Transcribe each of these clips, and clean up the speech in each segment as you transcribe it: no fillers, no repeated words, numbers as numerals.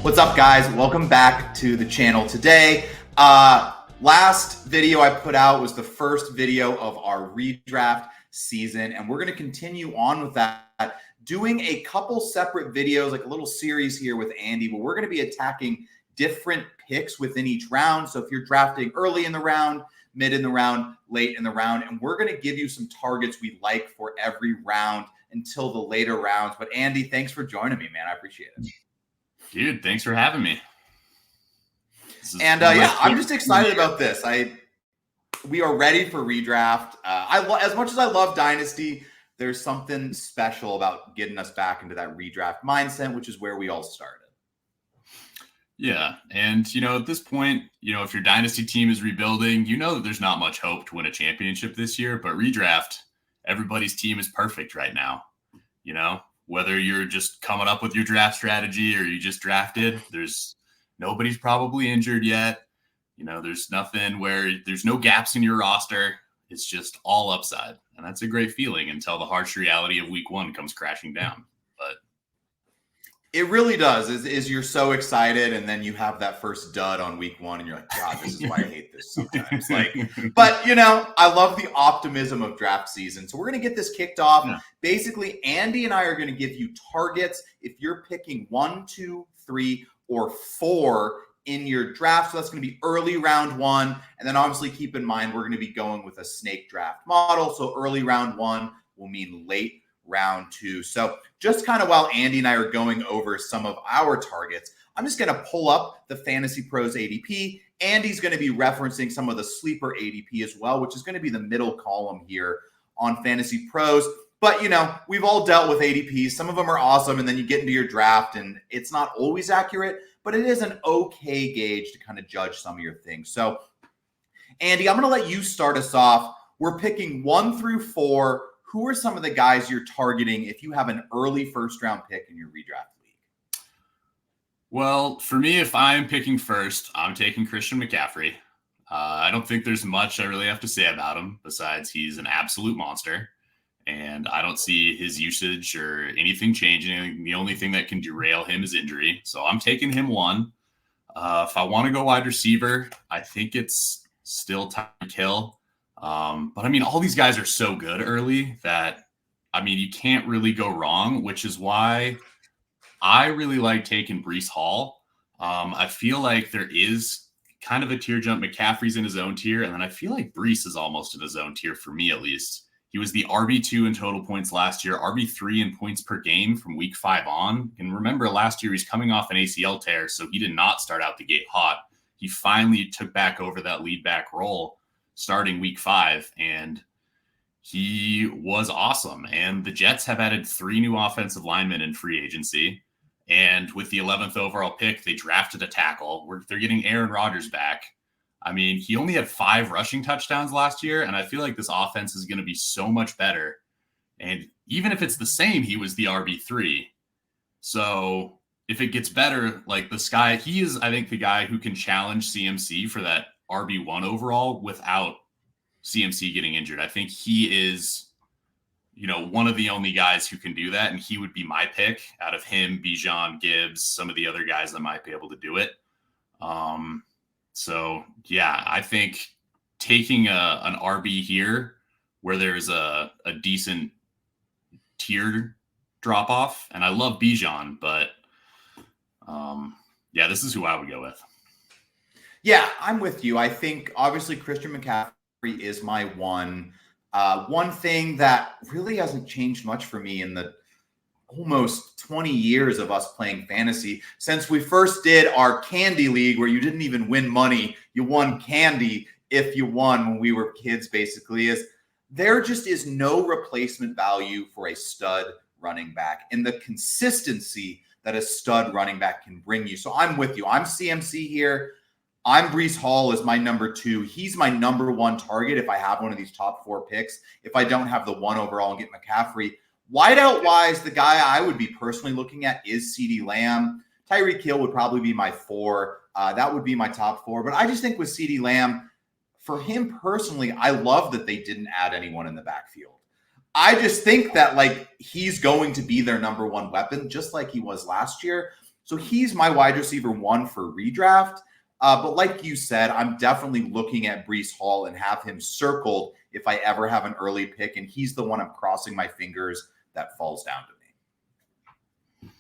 What's up, guys? Welcome back to the channel today. Last video I put out was the first video of our redraft season, and we're going to continue on with that, doing a couple separate videos, like a little series here with Andy, where we're going to be attacking different picks within each round. So if you're drafting early in the round, mid in the round, late in the round, and we're going to give you some targets we like for every round until the later rounds. But Andy, thanks for joining me, man. I appreciate it. Dude, thanks for having me. And I'm just excited about this. We are ready for redraft. As much as I love Dynasty, there's something special about getting us back into that redraft mindset, which is where we all started. Yeah, and at this point, if your Dynasty team is rebuilding, that there's not much hope to win a championship this year. But redraft, everybody's team is perfect right now. Whether you're just coming up with your draft strategy or you just drafted, nobody's probably injured yet. There's nothing where there's no gaps in your roster. It's just all upside. And that's a great feeling until the harsh reality of week one comes crashing down. But it really does is you're so excited. And then you have that first dud on week one and you're like, God, this is why I hate this sometimes. But I love the optimism of draft season. So we're going to get this kicked off. Yeah. Basically, Andy and I are going to give you targets if you're picking 1, 2, 3, or 4 in your draft. So that's going to be early round one. And then obviously keep in mind, we're going to be going with a snake draft model. So early round one will mean late round two. So just kind of while Andy and I are going over some of our targets, I'm just going to pull up the Fantasy Pros ADP. Andy's going to be referencing some of the sleeper ADP as well, which is going to be the middle column here on Fantasy Pros. But, we've all dealt with ADPs. Some of them are awesome. And then you get into your draft and it's not always accurate, but it is an okay gauge to kind of judge some of your things. So, Andy, I'm going to let you start us off. We're picking 1 through 4. Who are some of the guys you're targeting if you have an early first-round pick in your redraft league? Well, for me, if I'm picking first, I'm taking Christian McCaffrey. I don't think there's much I really have to say about him besides he's an absolute monster. And I don't see his usage or anything changing. The only thing that can derail him is injury. So I'm taking him 1. If I want to go wide receiver, I think it's still Tyreek Hill. But all these guys are so good early that, you can't really go wrong, which is why I really like taking Breece Hall. I feel like there is kind of a tier jump. McCaffrey's in his own tier. And then I feel like Breece is almost in his own tier for me, at least. He was the RB2 in total points last year, RB3 in points per game from week 5 on. And remember, last year he's coming off an ACL tear, so he did not start out the gate hot. He finally took back over that lead back role starting week 5, and he was awesome. And the Jets have added 3 new offensive linemen in free agency. And with the 11th overall pick, they drafted a tackle. They're getting Aaron Rodgers back. He only had 5 rushing touchdowns last year, and I feel like this offense is going to be so much better. And even if it's the same, he was the RB3. So if it gets better, like this guy, he is, I think, the guy who can challenge CMC for that RB1 overall without CMC getting injured. I think he is, one of the only guys who can do that, and he would be my pick out of him, Bijan, Gibbs, some of the other guys that might be able to do it. So, yeah, I think taking an RB here where there's a decent tier drop-off, and I love Bijan, but, this is who I would go with. Yeah, I'm with you. I think, obviously, Christian McCaffrey is my 1. One thing that really hasn't changed much for me in the almost 20 years of us playing fantasy since we first did our candy league where you didn't even win money. You won candy if you won when we were kids, basically, is there just is no replacement value for a stud running back and the consistency that a stud running back can bring you. So I'm with you. I'm CMC here. I'm Breece Hall as my number 2. He's my number 1 target if I have one of these top 4 picks. If I don't have the 1 overall and get McCaffrey. Wideout-wise, the guy I would be personally looking at is CeeDee Lamb. Tyreek Hill would probably be my 4. That would be my top 4. But I just think with CeeDee Lamb, for him personally, I love that they didn't add anyone in the backfield. I just think that he's going to be their number 1 weapon, just like he was last year. So he's my wide receiver 1 for redraft. But like you said, I'm definitely looking at Breece Hall and have him circled if I ever have an early pick. And he's the one I'm crossing my fingers that falls down to me.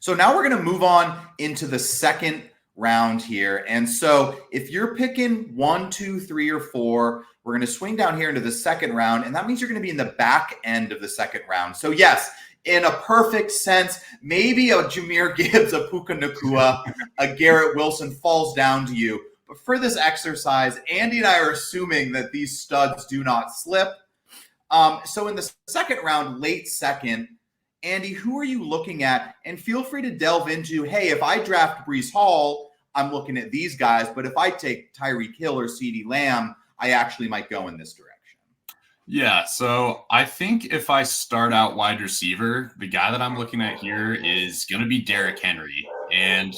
So now we're going to move on into the second round here. And so if you're picking 1, 2, 3, or 4, we're going to swing down here into the second round. And that means you're going to be in the back end of the second round. So yes, in a perfect sense, maybe a Jahmyr Gibbs, a Puka Nacua, a Garrett Wilson falls down to you. But for this exercise, Andy and I are assuming that these studs do not slip. So in the second round, late second, Andy, who are you looking at? And feel free to delve into, hey, if I draft Breece Hall, I'm looking at these guys. But if I take Tyreek Hill or CeeDee Lamb, I actually might go in this direction. Yeah, so I think if I start out wide receiver, the guy that I'm looking at here is going to be Derrick Henry. And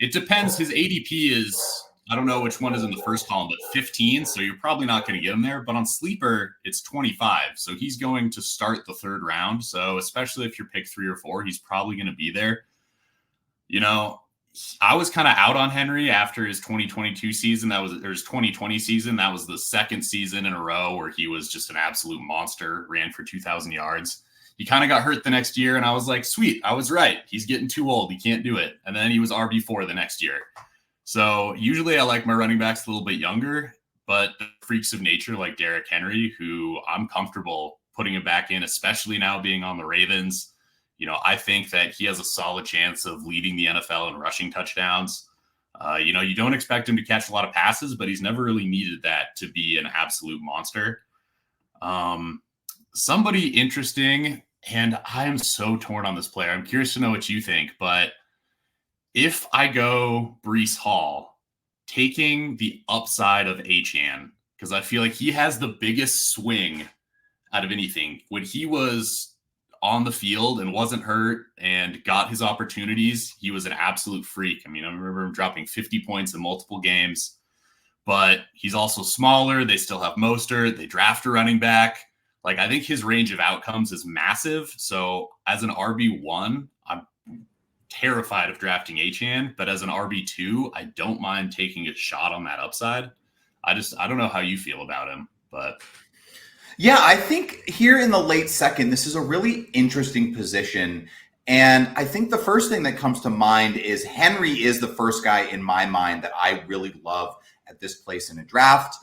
it depends. His ADP is, I don't know which one is in the first column, but 15. So you're probably not going to get him there. But on Sleeper, it's 25. So he's going to start the third round. So especially if you're pick 3 or 4, he's probably going to be there. You know, I was kind of out on Henry after his 2022 season. His 2020 season. That was the second season in a row where he was just an absolute monster, ran for 2,000 yards. He kind of got hurt the next year, and I was like, sweet, I was right. He's getting too old. He can't do it. And then he was RB4 the next year. So usually I like my running backs a little bit younger, but the freaks of nature like Derrick Henry, who I'm comfortable putting him back in, especially now being on the Ravens. You know, I think that he has a solid chance of leading the NFL in rushing touchdowns. You know, you don't expect him to catch a lot of passes, but he's never really needed that to be an absolute monster. Somebody interesting, and I am so torn on this player. I'm curious to know what you think, but if I go Breece Hall, taking the upside of Achane, because I feel like he has the biggest swing out of anything. When he was on the field and wasn't hurt and got his opportunities, he was an absolute freak. I mean, I remember him dropping 50 points in multiple games, but he's also smaller. They still have Mostert. They draft a running back. Like, I think his range of outcomes is massive. So as an RB1, I'm terrified of drafting Achane, but as an RB2, I don't mind taking a shot on that upside. I don't know how you feel about him, but yeah, I think here in the late second, this is a really interesting position. And I think the first thing that comes to mind is Henry is the first guy in my mind that I really love at this place in a draft,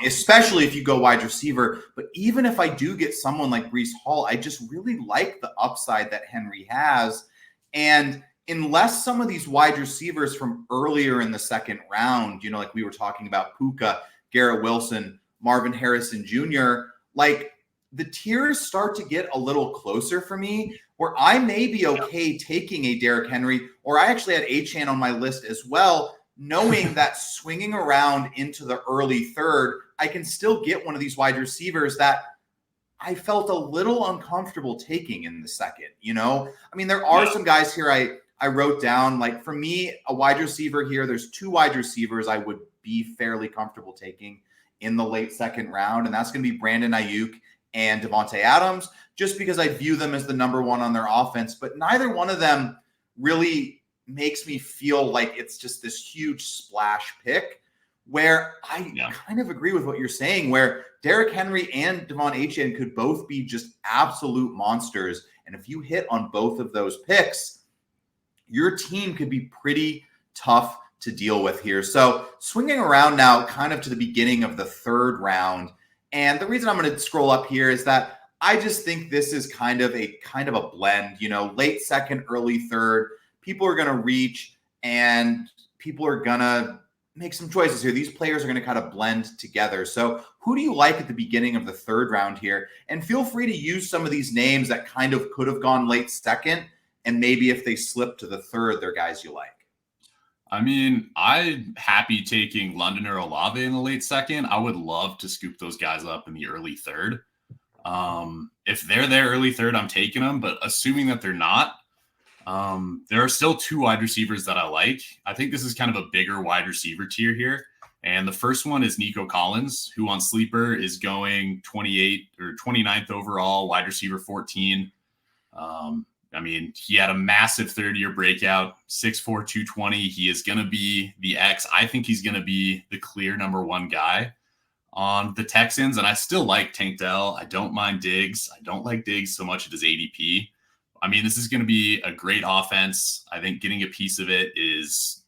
especially if you go wide receiver. But even if I do get someone like Breece Hall, I just really like the upside that Henry has. And unless some of these wide receivers from earlier in the second round, you know, like we were talking about Puka, Garrett Wilson, Marvin Harrison Jr., like the tiers start to get a little closer for me where I may be okay taking a Derrick Henry, or I actually had Achane on my list as well, knowing that swinging around into the early third, I can still get one of these wide receivers that I felt a little uncomfortable taking in the second, you know? I mean, there are some guys here I wrote down, like for me, a wide receiver here, there's 2 wide receivers I would be fairly comfortable taking in the late second round, and that's going to be Brandon Ayuk and Devontae Adams, just because I view them as the number 1 on their offense. But neither one of them really makes me feel like it's just this huge splash pick, where I kind of agree with what you're saying, where Derrick Henry and Devon Achane could both be just absolute monsters. And if you hit on both of those picks, your team could be pretty tough to deal with here. So swinging around now kind of to the beginning of the third round. And the reason I'm going to scroll up here is that I just think this is kind of a blend, you know, late second, early third. People are going to reach and people are going to make some choices here. These players are going to kind of blend together. So who do you like at the beginning of the third round here? And feel free to use some of these names that kind of could have gone late second. And maybe if they slip to the third, they're guys you like. I mean, I'm happy taking London or Olave in the late second. I would love to scoop those guys up in the early third. If they're there early third, I'm taking them. But assuming that they're not, there are still 2 wide receivers that I like. I think this is kind of a bigger wide receiver tier here. And the first one is Nico Collins, who on Sleeper is going 28 or 29th overall, wide receiver 14. I mean, he had a massive third-year breakout, 6'4", 220. He is going to be the X. I think he's going to be the clear number one guy on the Texans, and I still like Tank Dell. I don't mind Diggs. I don't like Diggs so much at his ADP. I mean, this is going to be a great offense. I think getting a piece of it is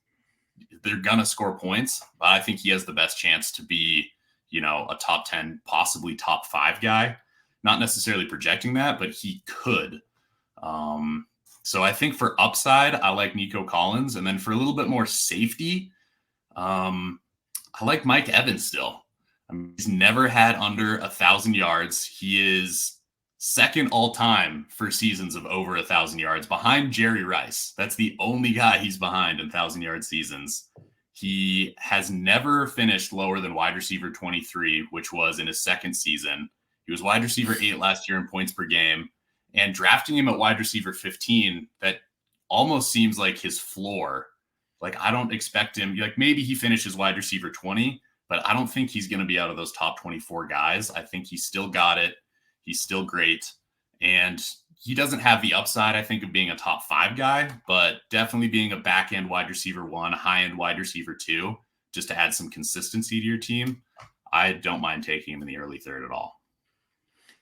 they're going to score points, but I think he has the best chance to be, a top 10, possibly top 5 guy. Not necessarily projecting that, but he could. So I think for upside, I like Nico Collins. And then for a little bit more safety, I like Mike Evans still. I mean, he's never had under 1,000 yards. He is second all time for seasons of over 1,000 yards behind Jerry Rice. That's the only guy he's behind in 1,000-yard seasons. He has never finished lower than wide receiver 23, which was in his second season. He was wide receiver 8 last year in points per game. And drafting him at wide receiver 15, that almost seems like his floor. Like, I don't expect him, maybe he finishes wide receiver 20, but I don't think he's going to be out of those top 24 guys. I think he's still got it. He's still great. And he doesn't have the upside, I think, of being a top 5 guy, but definitely being a back-end wide receiver 1, high-end wide receiver 2, just to add some consistency to your team. I don't mind taking him in the early third at all.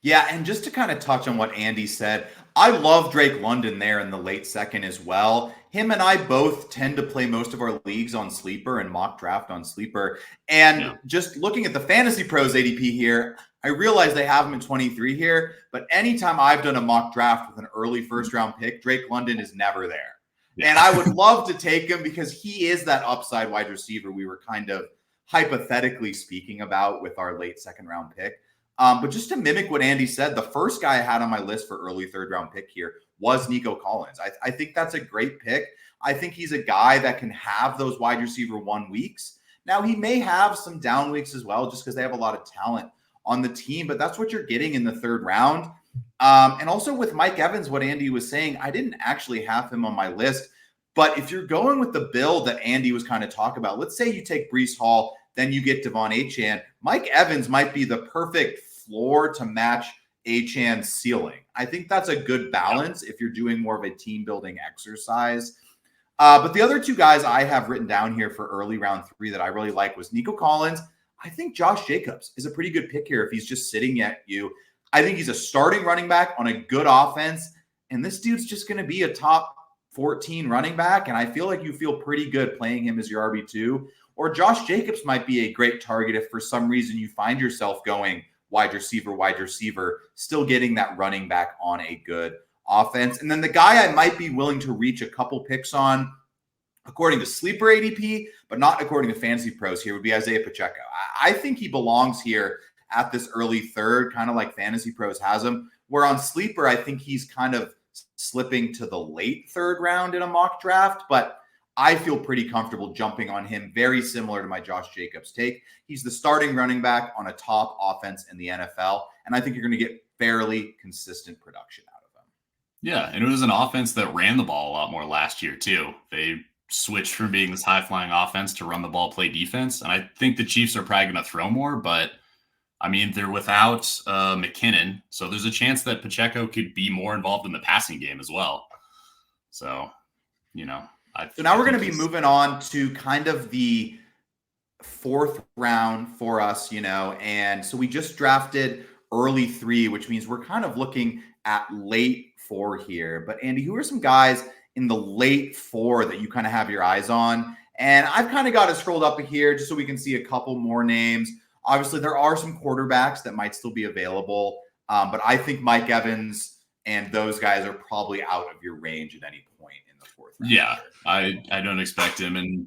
Yeah, and just to kind of touch on what Andy said, I love Drake London there in the late second as well. Him and I both tend to play most of our leagues on Sleeper and mock draft on Sleeper. And just looking at the Fantasy Pros ADP here, I realize they have him in 23 here, but anytime I've done a mock draft with an early first-round pick, Drake London is never there. Yeah. And I would love to take him because he is that upside wide receiver we were kind of hypothetically speaking about with our late second-round pick. But just to mimic what Andy said, the first guy I had on my list for early third-round pick here was Nico Collins. I think that's a great pick. I think he's a guy that can have those wide receiver 1 weeks. Now, he may have some down weeks as well just because they have a lot of talent on the team, but that's what you're getting in the third round. And also with Mike Evans, what Andy was saying, I didn't actually have him on my list. But if you're going with the build that Andy was kind of talking about, let's say you take Breece Hall, then you get Devon Achane. Mike Evans might be the perfect floor to match Achane's ceiling. I think that's a good balance if you're doing more of a team building exercise. But the other 2 guys I have written down here for early round 3 that I really like was Nico Collins. I think Josh Jacobs is a pretty good pick here if he's just sitting at you. I think he's a starting running back on a good offense, and this dude's just going to be a top 14 running back, and I feel like you feel pretty good playing him as your RB2. Or Josh Jacobs might be a great target if for some reason you find yourself going wide receiver, still getting that running back on a good offense. And then the guy I might be willing to reach a couple picks on, according to Sleeper ADP, but not according to Fantasy Pros here, would be Isaiah Pacheco. I think he belongs here at this early third, kind of like Fantasy Pros has him, where on Sleeper, I think he's kind of slipping to the late third round in a mock draft, but I feel pretty comfortable jumping on him, very similar to my Josh Jacobs take. He's the starting running back on a top offense in the NFL, and I think you're going to get fairly consistent production out of him. Yeah, and it was an offense that ran the ball a lot more last year, too. They switched from being this high-flying offense to run the ball, play defense, and I think the Chiefs are probably going to throw more, but, I mean, they're without McKinnon, so there's a chance that Pacheco could be more involved in the passing game as well. So, So now we're going to be moving on to kind of the 4th round for us, and so we just drafted early 3, which means we're kind of looking at late 4 here. But Andy, who are some guys in the late 4 that you kind of have your eyes on? And I've kind of got it scrolled up here just so we can see a couple more names. Obviously, there are some quarterbacks that might still be available, but I think Mike Evans and those guys are probably out of your range at any point in the 4th round. Yeah, I don't expect him. And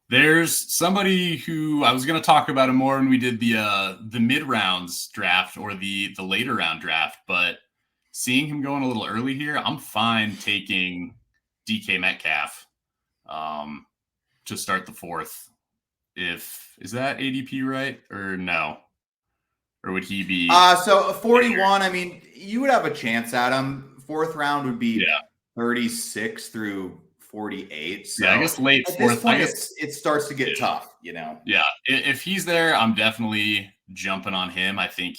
there's somebody who I was going to talk about him more when we did the mid-rounds draft or the later round draft, but seeing him going a little early here, I'm fine taking DK Metcalf to start the 4th. Is that ADP right or no? Or would he be? So 41, I mean, you would have a chance at him. 4th round would be 36 through 48. So I guess late 4th. At this point, it starts to get tough, Yeah. If he's there, I'm definitely jumping on him. I think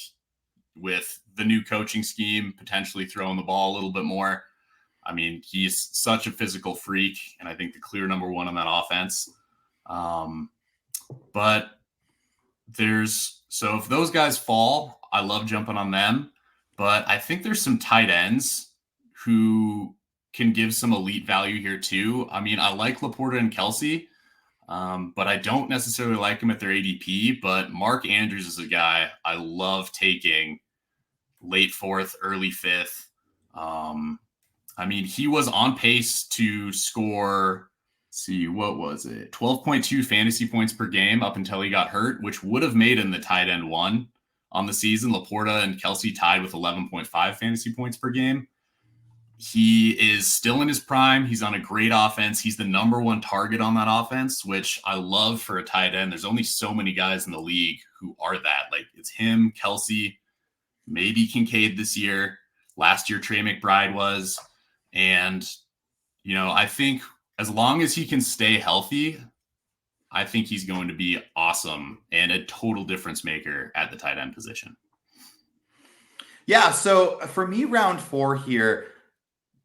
with the new coaching scheme, potentially throwing the ball a little bit more, I mean, he's such a physical freak, and I think the clear number one on that offense. But so if those guys fall, I love jumping on them. But I think there's some tight ends who can give some elite value here too. I mean, I like Laporta and Kelsey, but I don't necessarily like them at their ADP. But Mark Andrews is a guy I love taking late fourth, early fifth. I mean, he was on pace to score, what was it? 12.2 fantasy points per game up until he got hurt, which would have made him the tight end one on the season. Laporta and Kelsey tied with 11.5 fantasy points per game. He is still in his prime. He's on a great offense. He's the number one target on that offense, which I love for a tight end. There's only so many guys in the league who are that. Like, it's him, Kelsey, maybe Kincaid this year. Last year, Trey McBride was. And, I think as long as he can stay healthy, I think he's going to be awesome and a total difference maker at the tight end position. Yeah, so for me, round 4 here,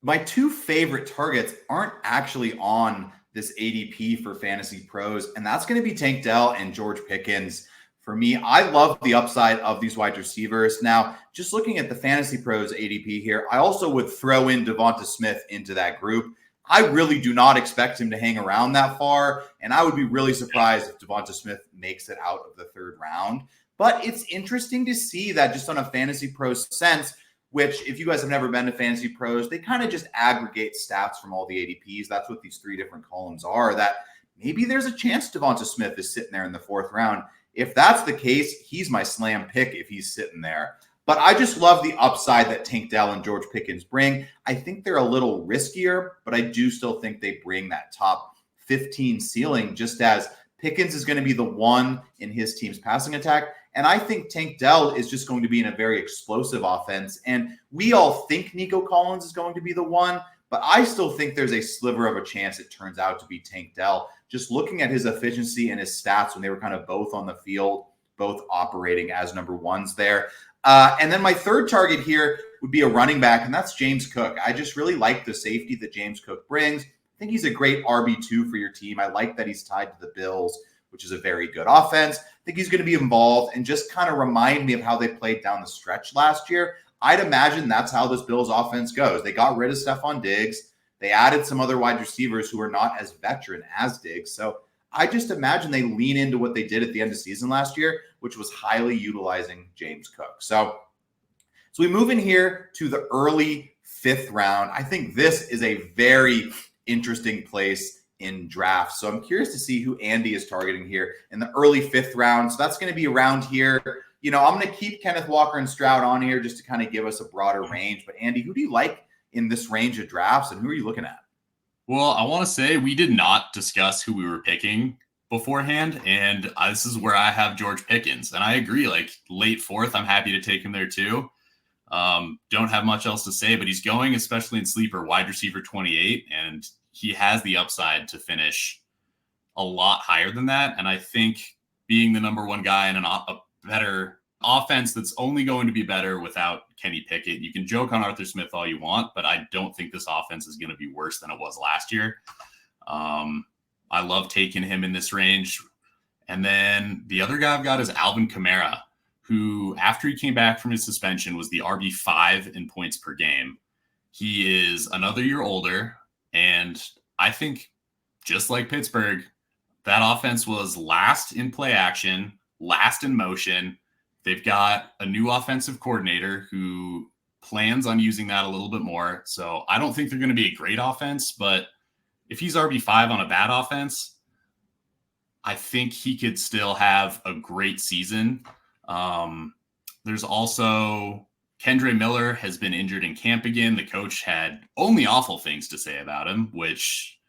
my 2 favorite targets aren't actually on this ADP for Fantasy Pros, and that's going to be Tank Dell and George Pickens. For me, I love the upside of these wide receivers. Now, just looking at the Fantasy Pros ADP here, I also would throw in Devonta Smith into that group. I really do not expect him to hang around that far, and I would be really surprised if Devonta Smith makes it out of the 3rd round. But it's interesting to see that just on a Fantasy Pros sense, which if you guys have never been to Fantasy Pros, they kind of just aggregate stats from all the ADPs. That's what these 3 different columns are, that maybe there's a chance Devonta Smith is sitting there in the 4th round. If that's the case, he's my slam pick if he's sitting there. But I just love the upside that Tank Dell and George Pickens bring. I think they're a little riskier, but I do still think they bring that top 15 ceiling, just as Pickens is going to be the one in his team's passing attack. And I think Tank Dell is just going to be in a very explosive offense. And we all think Nico Collins is going to be the one, but I still think there's a sliver of a chance it turns out to be Tank Dell. Just looking at his efficiency and his stats when they were kind of both on the field, both operating as number ones there. And then my 3rd target here would be a running back, and that's James Cook. I just really like the safety that James Cook brings. I think he's a great RB2 for your team. I like that he's tied to the Bills, which is a very good offense. I think he's going to be involved and just kind of remind me of how they played down the stretch last year. I'd imagine that's how this Bills offense goes. They got rid of Stephon Diggs. They added some other wide receivers who are not as veteran as Diggs. So I just imagine they lean into what they did at the end of season last year, which was highly utilizing James Cook. So we move in here to the early 5th round. I think this is a very interesting place in drafts. So I'm curious to see who Andy is targeting here in the early 5th round. So that's going to be around here. I'm going to keep Kenneth Walker and Stroud on here just to kind of give us a broader range. But Andy, who do you like in this range of drafts, and who are you looking at? Well, I want to say we did not discuss who we were picking beforehand, and this is where I have George Pickens. And I agree, like late 4th, I'm happy to take him there too. Don't have much else to say, but he's going, especially in sleeper, wide receiver 28, and he has the upside to finish a lot higher than that. And I think being the number one guy in a better offense that's only going to be better without Kenny Pickett. You can joke on Arthur Smith all you want, but I don't think this offense is going to be worse than it was last year. I love taking him in this range. And then the other guy I've got is Alvin Kamara, who after he came back from his suspension was the RB5 in points per game. He is another year older. And I think just like Pittsburgh, that offense was last in play action, last in motion. They've got a new offensive coordinator who plans on using that a little bit more. So I don't think they're going to be a great offense, but if he's RB5 on a bad offense, I think he could still have a great season. There's also Kendre Miller has been injured in camp again. The coach had only awful things to say about him, which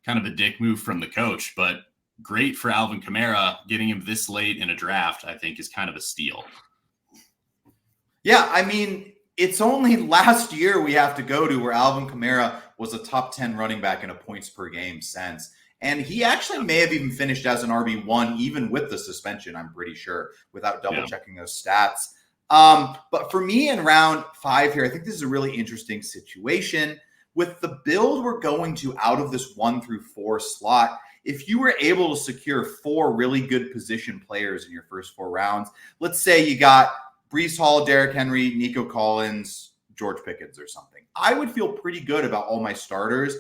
kind of a dick move from the coach, but great for Alvin Kamara. Getting him this late in a draft, I think, is kind of a steal. Yeah, I mean, it's only last year we have to go to where Alvin Kamara was a top 10 running back in a points per game sense. And he actually may have even finished as an RB1, even with the suspension, I'm pretty sure, without double checking those stats. But for me in round 5 here, I think this is a really interesting situation with the build we're going to out of this 1 through 4 slot, if you were able to secure 4 really good position players in your first 4 rounds, let's say you got Breece Hall, Derrick Henry, Nico Collins, George Pickens or something, I would feel pretty good about all my starters.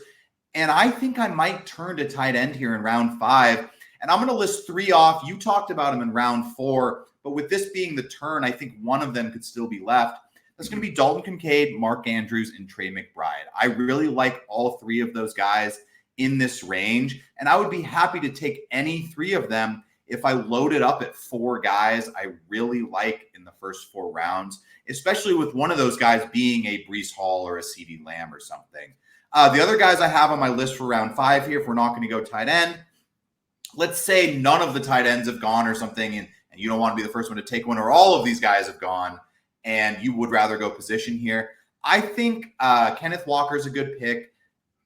And I think I might turn to tight end here in round 5. And I'm going to list 3 off. You talked about them in round 4, but with this being the turn, I think one of them could still be left. That's going to be Dalton Kincaid, Mark Andrews, and Trey McBride. I really like all 3 of those guys in this range, and I would be happy to take any 3 of them if I loaded up at 4 guys I really like in the first 4 rounds, especially with one of those guys being a Breece Hall or a CeeDee Lamb or something. The other guys I have on my list for round 5 here, if we're not going to go tight end, let's say none of the tight ends have gone or something, and you don't want to be the first one to take one, or all of these guys have gone, and you would rather go position here. I think Kenneth Walker is a good pick.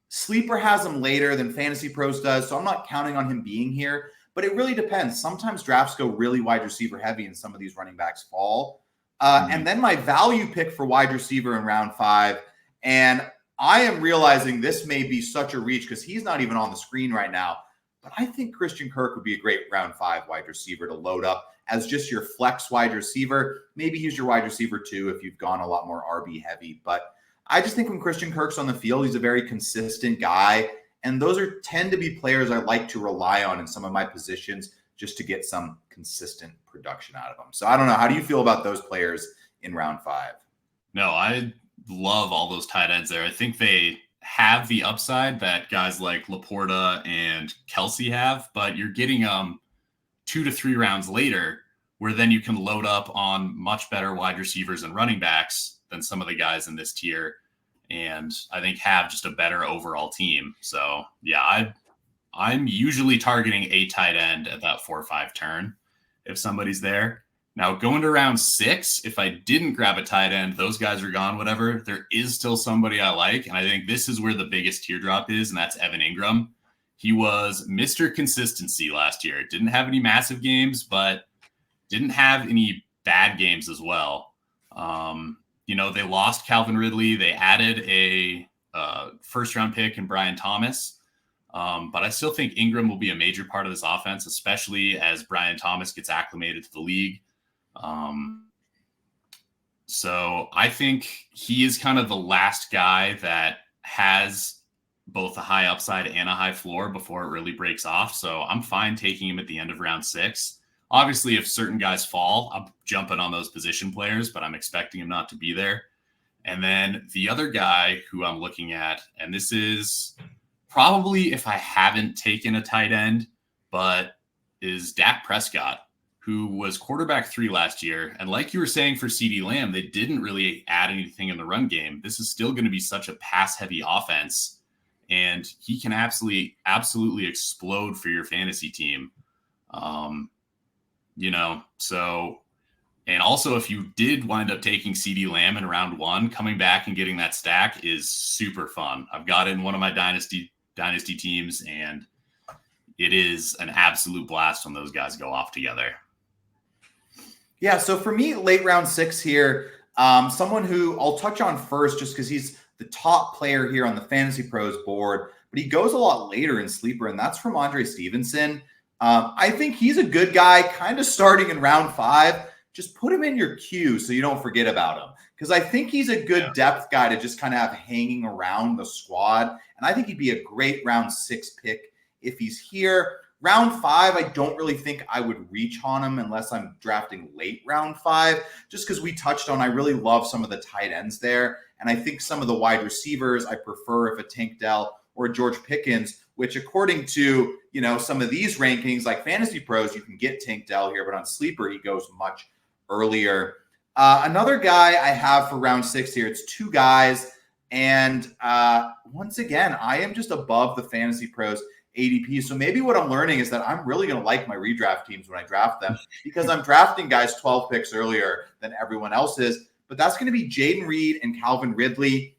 Sleeper has him later than Fantasy Pros does, so I'm not counting on him being here. But it really depends. Sometimes drafts go really wide receiver heavy and some of these running backs fall. And then my value pick for wide receiver in round 5. And I am realizing this may be such a reach because he's not even on the screen right now. But I think Christian Kirk would be a great round 5 wide receiver to load up as just your flex wide receiver. Maybe he's your wide receiver too if you've gone a lot more RB heavy. But I just think when Christian Kirk's on the field, he's a very consistent guy. And those tend to be players I like to rely on in some of my positions just to get some consistent production out of them. So I don't know. How do you feel about those players in round 5? No, I love all those tight ends there. I think they have the upside that guys like Laporta and Kelsey have, but you're getting 2 to 3 rounds later where then you can load up on much better wide receivers and running backs than some of the guys in this tier. And I think have just a better overall team. So yeah, I'm usually targeting a tight end at that 4 or 5 turn if somebody's there. Now going to round 6, if I didn't grab a tight end, those guys are gone, whatever, there is still somebody I like. And I think this is where the biggest teardrop is, and that's Evan Ingram. He was Mr. Consistency last year. Didn't have any massive games, but didn't have any bad games as well. They lost Calvin Ridley. They added a first-round pick in Brian Thomas. But I still think Ingram will be a major part of this offense, especially as Brian Thomas gets acclimated to the league. So I think he is kind of the last guy that has both a high upside and a high floor before it really breaks off. So I'm fine taking him at the end of round 6. Obviously, if certain guys fall, I'm jumping on those position players, but I'm expecting him not to be there. And then the other guy who I'm looking at, and this is probably if I haven't taken a tight end, but is Dak Prescott, who was quarterback 3 last year. And like you were saying for CeeDee Lamb, they didn't really add anything in the run game. This is still going to be such a pass-heavy offense, and he can absolutely explode for your fantasy team. So, and also if you did wind up taking CeeDee Lamb in round 1, coming back and getting that stack is super fun. I've got it in one of my dynasty teams, and it is an absolute blast when those guys go off together. Yeah, so for me, late round 6 here, someone who I'll touch on first just because he's the top player here on the Fantasy Pros board, but he goes a lot later in Sleeper, and that's from Andre Stevenson. I think he's a good guy, kind of starting in round 5. Just put him in your queue so you don't forget about him, because I think he's a good depth guy to just kind of have hanging around the squad, and I think he'd be a great round 6 pick if he's here. Round 5, I don't really think I would reach on him unless I'm drafting late round 5, just because we touched on I really love some of the tight ends there, and I think some of the wide receivers I prefer if a Tank Dell or George Pickens, which according to some of these rankings like Fantasy Pros, you can get Tank Dell here, but on Sleeper he goes much earlier. Another guy I have for round 6 here, it's 2 guys, and once again, I am just above the Fantasy Pros ADP. So maybe what I'm learning is that I'm really going to like my redraft teams when I draft them because I'm drafting guys 12 picks earlier than everyone else is. But that's going to be Jaden Reed and Calvin Ridley.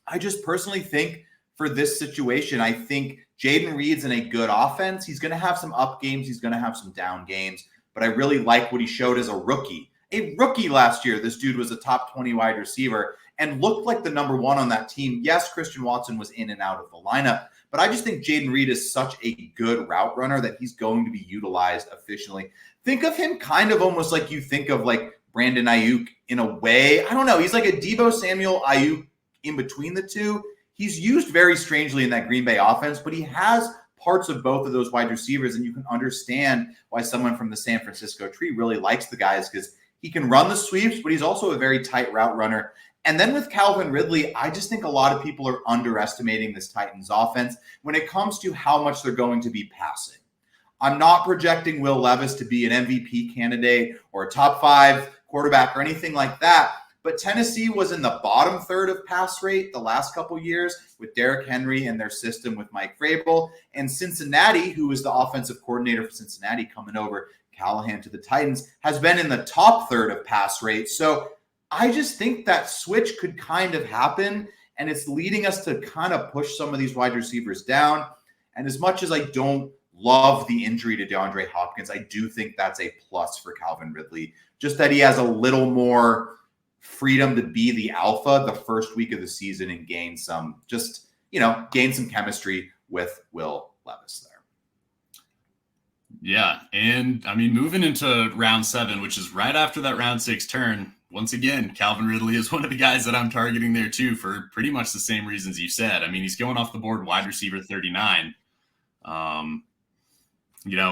I just personally think for this situation, I think Jaden Reed's in a good offense. He's going to have some up games. He's going to have some down games. But I really like what he showed as a rookie. A rookie last year, this dude was a top 20 wide receiver. and looked like the number one on that team. Yes, Christian Watson was in and out of the lineup, but I just think Jayden Reed is such a good route runner that he's going to be utilized efficiently. Think of him kind of almost like you think of like Brandon Ayuk in a way. I don't know. He's like a Deebo Samuel Ayuk in between the two. He's used very strangely in that Green Bay offense, but he has parts of both of those wide receivers, and you can understand why someone from the San Francisco tree really likes the guys, because he can run the sweeps, but he's also a very tight route runner. And then with Calvin Ridley, I just think a lot of people are underestimating this Titans offense when it comes to how much they're going to be passing. I'm not projecting Will Levis to be an MVP candidate or a top 5 quarterback or anything like that. But Tennessee was in the bottom third of pass rate the last couple years with Derrick Henry and their system with Mike Vrabel. And Cincinnati, who is the offensive coordinator for Cincinnati coming over Callahan to the Titans, has been in the top third of pass rate. So I just think that switch could kind of happen, and it's leading us to kind of push some of these wide receivers down. And as much as I don't love the injury to DeAndre Hopkins, I do think that's a plus for Calvin Ridley, just that he has a little more freedom to be the alpha the first week of the season and gain some chemistry with Will Levis there. Yeah. And I mean, moving into round 7, which is right after that round 6 turn, once again, Calvin Ridley is one of the guys that I'm targeting there too, for pretty much the same reasons you said. I mean, he's going off the board wide receiver 39.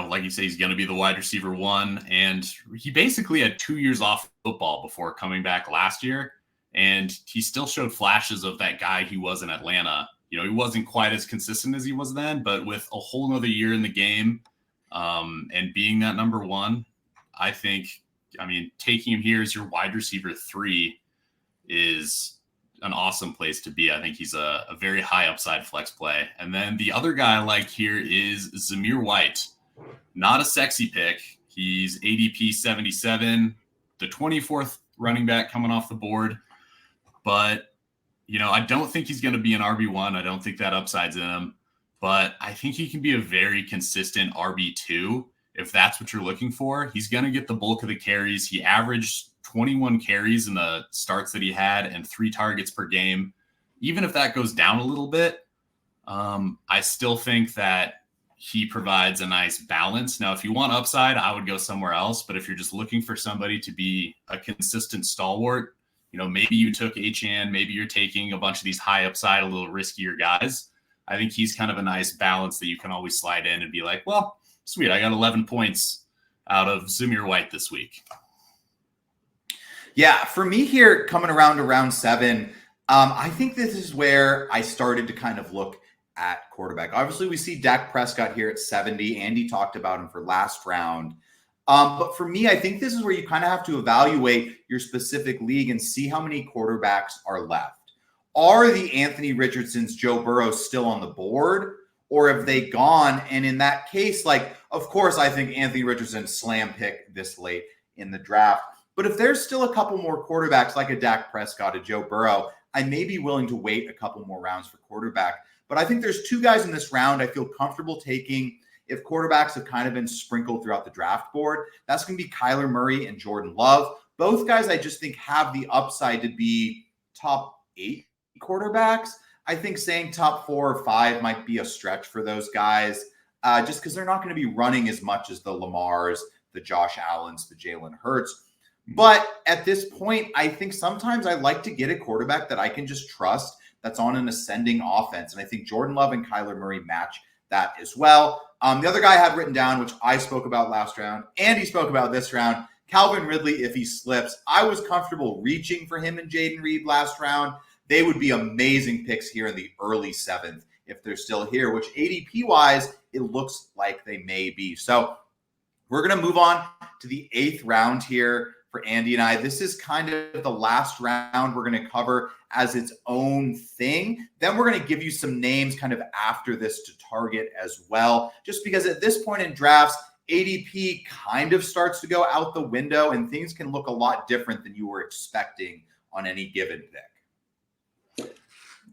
Like you say, he's going to be the wide receiver 1. And he basically had 2 years off football before coming back last year. And he still showed flashes of that guy he was in Atlanta. He wasn't quite as consistent as he was then, but with a whole nother year in the game and being that number 1, I think, taking him here as your wide receiver 3 is an awesome place to be. I think he's a very high upside flex play. And then the other guy I like here is Zamir White. Not a sexy pick. He's ADP 77, the 24th running back coming off the board. But, I don't think he's going to be an RB1. I don't think that upside's in him. But I think he can be a very consistent RB2 if that's what you're looking for. He's going to get the bulk of the carries. He averaged 21 carries in the starts that he had and 3 targets per game. Even if that goes down a little bit, I still think that he provides a nice balance. Now, if you want upside, I would go somewhere else. But if you're just looking for somebody to be a consistent stalwart, maybe you took Achane, maybe you're taking a bunch of these high upside, a little riskier guys. I think he's kind of a nice balance that you can always slide in and be like, well, sweet, I got 11 points out of Zamir White this week. Yeah, for me here, coming around to round 7, I think this is where I started to kind of look at quarterback. Obviously, we see Dak Prescott here at 70. Andy talked about him for last round. But for me, I think this is where you kind of have to evaluate your specific league and see how many quarterbacks are left. Are the Anthony Richardsons, Joe Burrows still on the board, or have they gone? And in that case, of course, I think Anthony Richardson slam pick this late in the draft. But if there's still a couple more quarterbacks like a Dak Prescott, a Joe Burrow, I may be willing to wait a couple more rounds for quarterback. But I think there's 2 guys in this round I feel comfortable taking if quarterbacks have kind of been sprinkled throughout the draft board. That's going to be Kyler Murray and Jordan Love. Both guys I just think have the upside to be top 8 quarterbacks. I think saying top 4 or 5 might be a stretch for those guys just because they're not going to be running as much as the Lamars, the Josh Allens, the Jalen Hurts. But at this point, I think sometimes I like to get a quarterback that I can just trust that's on an ascending offense. And I think Jordan Love and Kyler Murray match that as well. The other guy I had written down, which I spoke about last round, and he spoke about this round, Calvin Ridley, if he slips. I was comfortable reaching for him and Jayden Reed last round. They would be amazing picks here in the early 7th if they're still here, which ADP-wise, it looks like they may be. So we're going to move on to the 8th round here for Andy and I. This is kind of the last round we're going to cover as its own thing. Then we're going to give you some names kind of after this to target as well, just because at this point in drafts, ADP kind of starts to go out the window and things can look a lot different than you were expecting on any given pick.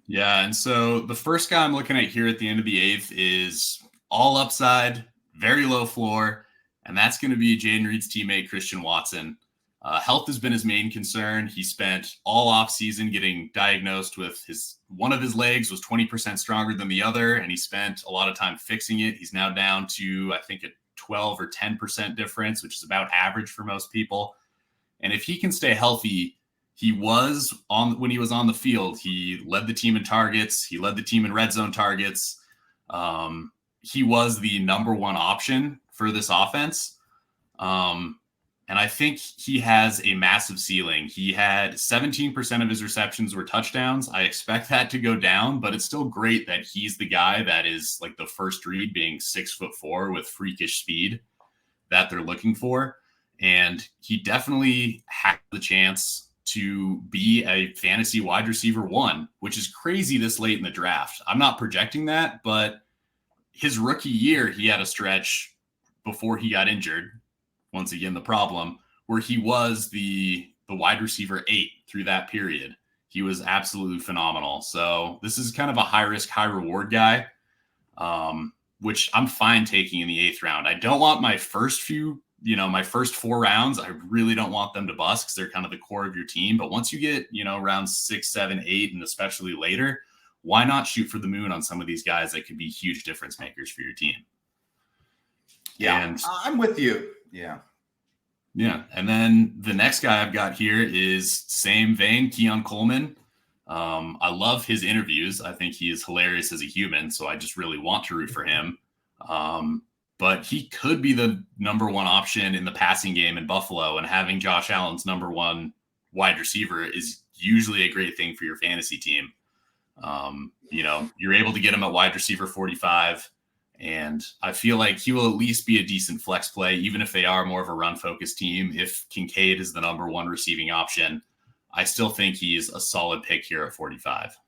Yeah, and so the first guy I'm looking at here at the end of the 8th is all upside, very low floor, and that's going to be Jayden Reed's teammate, Christian Watson. Health has been his main concern. He spent all offseason getting diagnosed with one of his legs was 20% stronger than the other, and he spent a lot of time fixing it. He's now down to, I think, a 12 or 10% difference, which is about average for most people. And if he can stay healthy, when he was on the field, he led the team in targets. He led the team in red zone targets. He was the number one option for this offense. And I think he has a massive ceiling. He had 17% of his receptions were touchdowns. I expect that to go down, but it's still great that he's the guy that is like the first read, being 6'4" with freakish speed that they're looking for. And he definitely has the chance to be a fantasy wide receiver 1, which is crazy this late in the draft. I'm not projecting that, but his rookie year, he had a stretch before he got injured. Once again, the problem where he was the wide receiver 8 through that period. He was absolutely phenomenal. So this is kind of a high risk, high reward guy, which I'm fine taking in the 8th round. I don't want my first 4 rounds. I really don't want them to bust because they're kind of the core of your team. But once you get, rounds 6, 7, 8, and especially later, why not shoot for the moon on some of these guys that could be huge difference makers for your team? Yeah, and I'm with you. Yeah. And then the next guy I've got here is same vein, Keon Coleman. I love his interviews. I think he is hilarious as a human, so I just really want to root for him. But he could be the number one option in the passing game in Buffalo, and having Josh Allen's number one wide receiver is usually a great thing for your fantasy team. You're able to get him at wide receiver 45. And I feel like he will at least be a decent flex play, even if they are more of a run-focused team. If Kincaid is the number one receiving option, I still think he's a solid pick here at 45.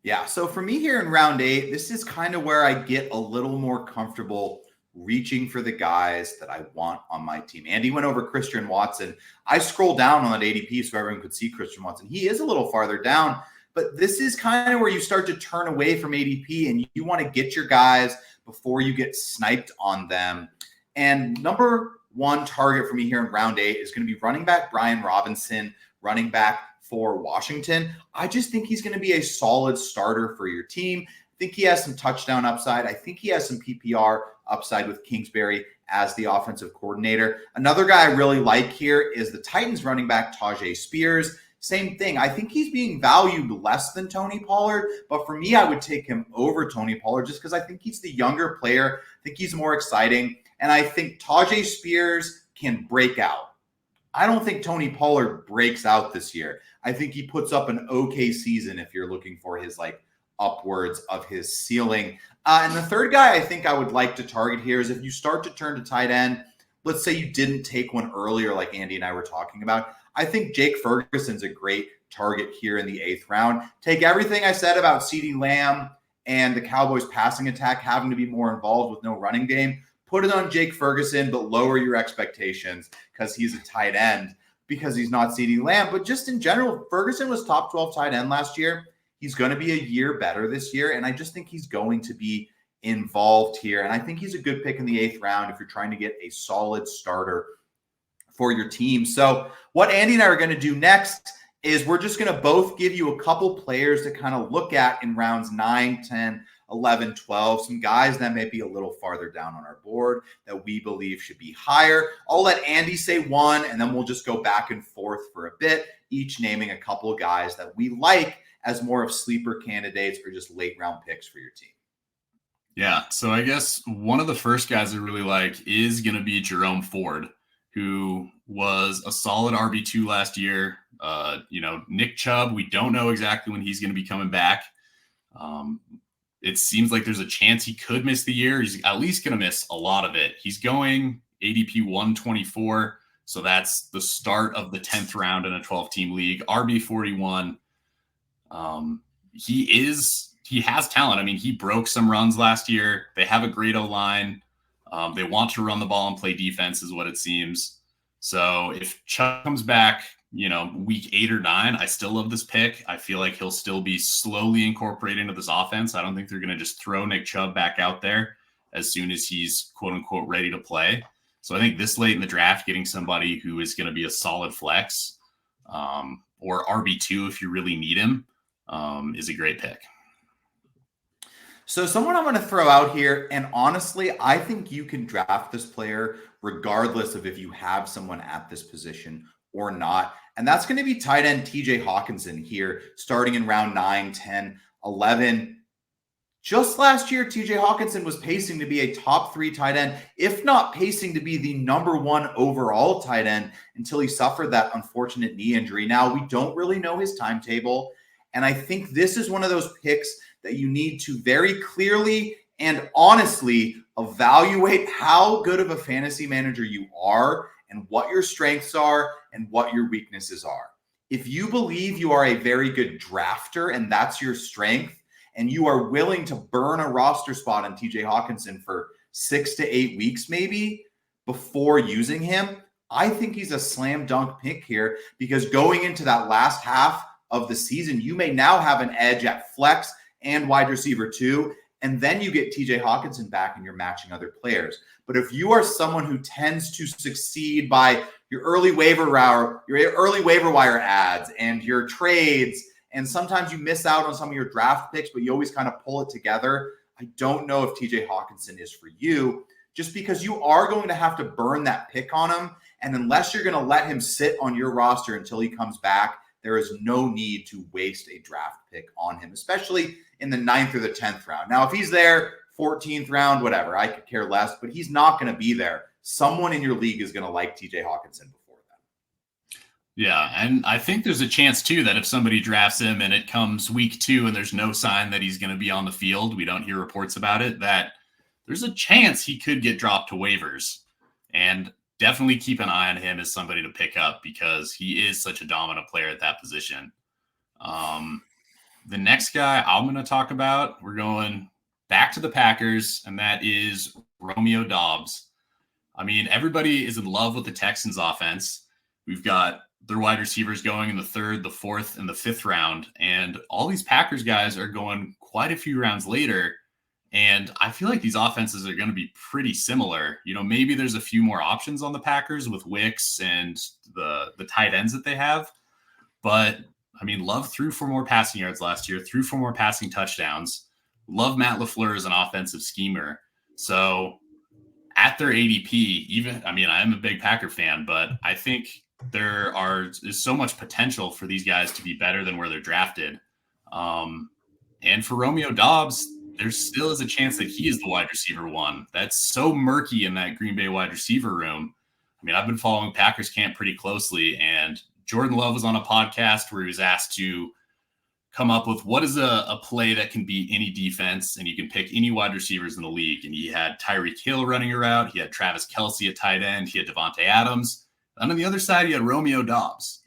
Yeah, so for me here in round 8, this is kind of where I get a little more comfortable reaching for the guys that I want on my team. Andy went over Christian Watson. I scrolled down on that ADP so everyone could see Christian Watson. He is a little farther down. But this is kind of where you start to turn away from ADP and you want to get your guys before you get sniped on them. And number one target for me here in round 8 is going to be running back Brian Robinson, running back for Washington. I just think he's going to be a solid starter for your team. I think he has some touchdown upside. I think he has some PPR upside with Kingsbury as the offensive coordinator. Another guy I really like here is the Titans running back Tajay Spears. Same thing. I think he's being valued less than Tony Pollard, but for me, I would take him over Tony Pollard just because I think he's the younger player. I think he's more exciting, and I think Tajay Spears can break out. I don't think Tony Pollard breaks out this year. I think he puts up an okay season if you're looking for his upwards of his ceiling. And the third guy I think I would like to target here is if you start to turn to tight end, let's say you didn't take one earlier like Andy and I were talking about, I think Jake Ferguson's a great target here in the 8th round. Take everything I said about CeeDee Lamb and the Cowboys passing attack having to be more involved with no running game, put it on Jake Ferguson, but lower your expectations because he's a tight end, because he's not CeeDee Lamb. But just in general, Ferguson was top 12 tight end last year. He's going to be a year better this year, and I just think he's going to be involved here. And I think he's a good pick in the 8th round if you're trying to get a solid starter for your team. So what Andy and I are going to do next is we're just going to both give you a couple players to kind of look at in rounds 9, 10, 11, 12, some guys that may be a little farther down on our board that we believe should be higher. I'll let Andy say one, and then we'll just go back and forth for a bit, each naming a couple of guys that we like as more of sleeper candidates or just late round picks for your team. Yeah, so I guess one of the first guys I really like is going to be Jerome Ford, who was a solid RB2 last year. Nick Chubb, we don't know exactly when he's going to be coming back. It seems like there's a chance he could miss the year. He's at least going to miss a lot of it. He's going ADP 124, so that's the start of the 10th round in a 12-team league. RB 41. He has talent. I mean, he broke some runs last year. They have a great O-line. They want to run the ball and play defense is what it seems. So if Chubb comes back, week 8 or 9, I still love this pick. I feel like he'll still be slowly incorporated into this offense. I don't think they're going to just throw Nick Chubb back out there as soon as he's quote unquote ready to play. So I think this late in the draft, getting somebody who is going to be a solid flex or RB2 if you really need him is a great pick. So someone I'm going to throw out here, and honestly, I think you can draft this player regardless of if you have someone at this position or not. And that's going to be tight end TJ Hawkinson here, starting in round 9, 10, 11. Just last year, TJ Hawkinson was pacing to be a top 3 tight end, if not pacing to be the number 1 overall tight end until he suffered that unfortunate knee injury. Now, we don't really know his timetable. And I think this is one of those picks that you need to very clearly and honestly evaluate how good of a fantasy manager you are and what your strengths are and what your weaknesses are. If you believe you are a very good drafter and that's your strength, and you are willing to burn a roster spot on TJ Hawkinson for 6 to 8 weeks maybe before using him, I think he's a slam dunk pick here, because going into that last half of the season, you may now have an edge at flex and wide receiver 2, and then you get TJ Hawkinson back and you're matching other players. But if you are someone who tends to succeed by your early waiver wire ads and your trades, and sometimes you miss out on some of your draft picks, but you always kind of pull it together, I don't know if TJ Hawkinson is for you, just because you are going to have to burn that pick on him. And unless you're going to let him sit on your roster until he comes back, there is no need to waste a draft pick on him, especially in the 9th or the 10th round. Now, if he's there 14th round, whatever, I could care less, but he's not going to be there. Someone in your league is going to like TJ Hawkinson before that. Yeah, and I think there's a chance, too, that if somebody drafts him and it comes week 2 and there's no sign that he's going to be on the field, we don't hear reports about it, that there's a chance he could get dropped to waivers. And definitely keep an eye on him as somebody to pick up, because he is such a dominant player at that position. The next guy I'm going to talk about, we're going back to the Packers, and that is Romeo Doubs. I mean, everybody is in love with the Texans offense. We've got their wide receivers going in the 3rd, the 4th, and the 5th round. And all these Packers guys are going quite a few rounds later. And I feel like these offenses are going to be pretty similar. You know, maybe there's a few more options on the Packers with Wicks and the tight ends that they have. But, I mean, Love threw for more passing yards last year, threw for more passing touchdowns. Love Matt LaFleur as an offensive schemer. So at their ADP, I am a big Packer fan, but I think is so much potential for these guys to be better than where they're drafted. And for Romeo Doubs, there still is a chance that he is the wide receiver 1. That's so murky in that Green Bay wide receiver room. I mean, I've been following Packers camp pretty closely, and Jordan Love was on a podcast where he was asked to come up with what is a play that can beat any defense, and you can pick any wide receivers in the league. And he had Tyreek Hill running around. He had Travis Kelce at tight end. He had Devontae Adams. And on the other side, he had Romeo Doubs.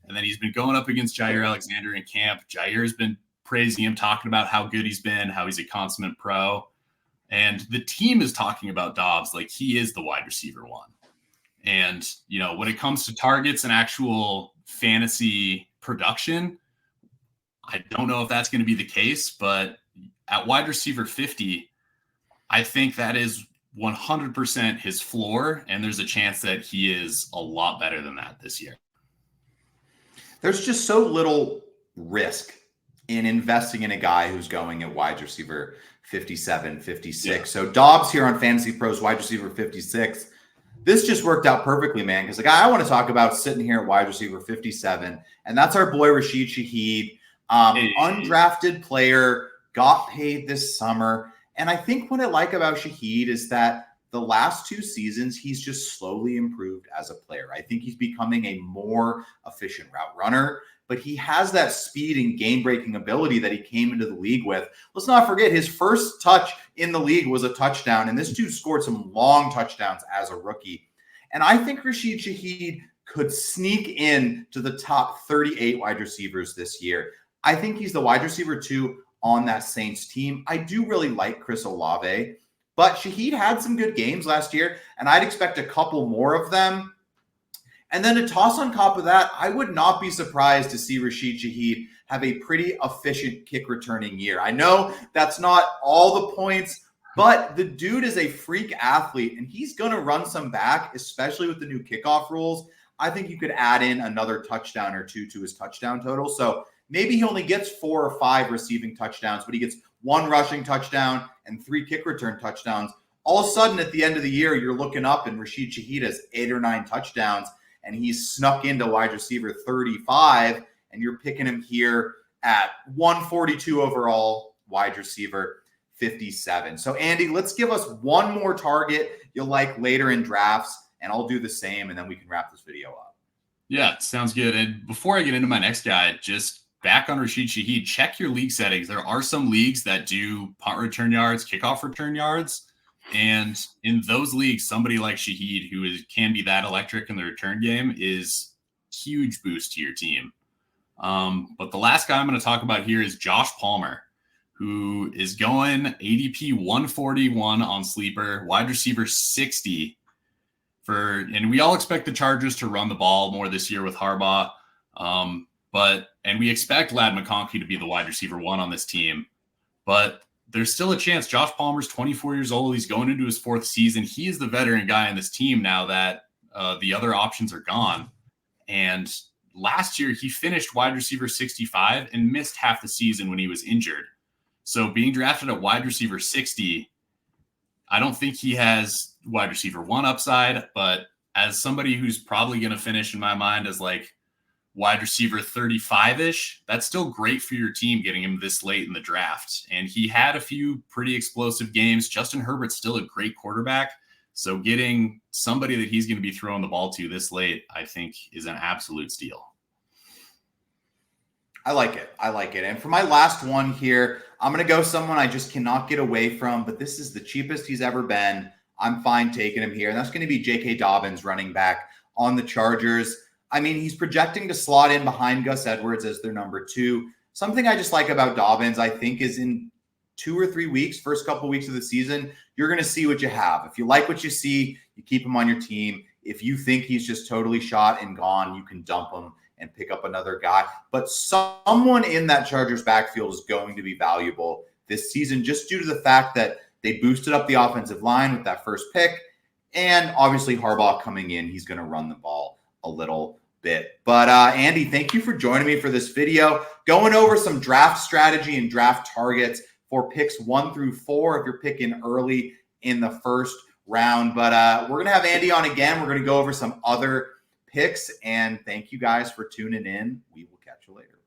And then he's been going up against Jair Alexander in camp. Jair's been praising him, talking about how good he's been, how he's a consummate pro. And the team is talking about Doubs like he is the wide receiver 1. And, you know, when it comes to targets and actual fantasy production, I don't know if that's going to be the case, but at wide receiver 50, I think that is 100% his floor, and there's a chance that he is a lot better than that this year. There's just so little risk in investing in a guy who's going at wide receiver 57, 56. Yeah. So Doubs here on Fantasy Pros, wide receiver 56. This just worked out perfectly, man, because the guy I want to talk about sitting here at wide receiver 57, and that's our boy Rashid Shaheed. Undrafted player, got paid this summer. And I think what I like about Shaheed is that the last 2 seasons, he's just slowly improved as a player. I think he's becoming a more efficient route runner, but he has that speed and game-breaking ability that he came into the league with. Let's not forget, his first touch in the league was a touchdown, and this dude scored some long touchdowns as a rookie. And I think Rashid Shaheed could sneak in to the top 38 wide receivers this year. I think he's the wide receiver 2 on that Saints team. I do really like Chris Olave, but Shaheed had some good games last year, and I'd expect a couple more of them. And then to toss on top of that, I would not be surprised to see Rashid Shaheed have a pretty efficient kick returning year. I know that's not all the points, But the dude is a freak athlete, and he's going to run some back, especially with the new kickoff rules. I think you could add in another touchdown or two to his touchdown total. So maybe he only gets 4 or 5 receiving touchdowns, but he gets 1 rushing touchdown and 3 kick return touchdowns. All of a sudden, at the end of the year, you're looking up and Rashid Shaheed has 8 or 9 touchdowns, and he's snuck into wide receiver 35, and you're picking him here at 142 overall, wide receiver 57. So, Andy, let's give us one more target you'll like later in drafts, and I'll do the same, and then we can wrap this video up. Yeah, sounds good. And before I get into my next guy, just back on Rashid Shaheed, check your league settings. There are some leagues that do punt return yards, kickoff return yards. And in those leagues, somebody like Shaheed, who can be that electric in the return game, is huge boost to your team. But the last guy I'm going to talk about here is Josh Palmer, who is going ADP 141 on Sleeper, wide receiver 60. And we all expect the Chargers to run the ball more this year with Harbaugh. And we expect Ladd McConkey to be the wide receiver 1 on this team. But there's still a chance. Josh Palmer's 24 years old. He's going into his 4th season. He is the veteran guy in this team now that the other options are gone. And last year, he finished wide receiver 65 and missed half the season when he was injured. So being drafted at wide receiver 60, I don't think he has wide receiver 1 upside, but as somebody who's probably going to finish in my mind as like wide receiver 35-ish, that's still great for your team getting him this late in the draft. And he had a few pretty explosive games. Justin Herbert's still a great quarterback. So getting somebody that he's going to be throwing the ball to this late, I think, is an absolute steal. I like it. And for my last one here, I'm going to go someone I just cannot get away from, but this is the cheapest he's ever been. I'm fine taking him here. And that's going to be J.K. Dobbins, running back on the Chargers. I mean, he's projecting to slot in behind Gus Edwards as their number 2. Something I just like about Dobbins, I think, is in 2 or 3 weeks, first couple weeks of the season, you're going to see what you have. If you like what you see, you keep him on your team. If you think he's just totally shot and gone, you can dump him and pick up another guy. But someone in that Chargers backfield is going to be valuable this season just due to the fact that they boosted up the offensive line with that first pick. And obviously Harbaugh coming in, he's going to run the ball a little bit. But Andy, thank you for joining me for this video, going over some draft strategy and draft targets for picks 1 through 4 if you're picking early in the first round. But we're going to have Andy on again. We're going to go over some other picks, and thank you guys for tuning in. We will catch you later.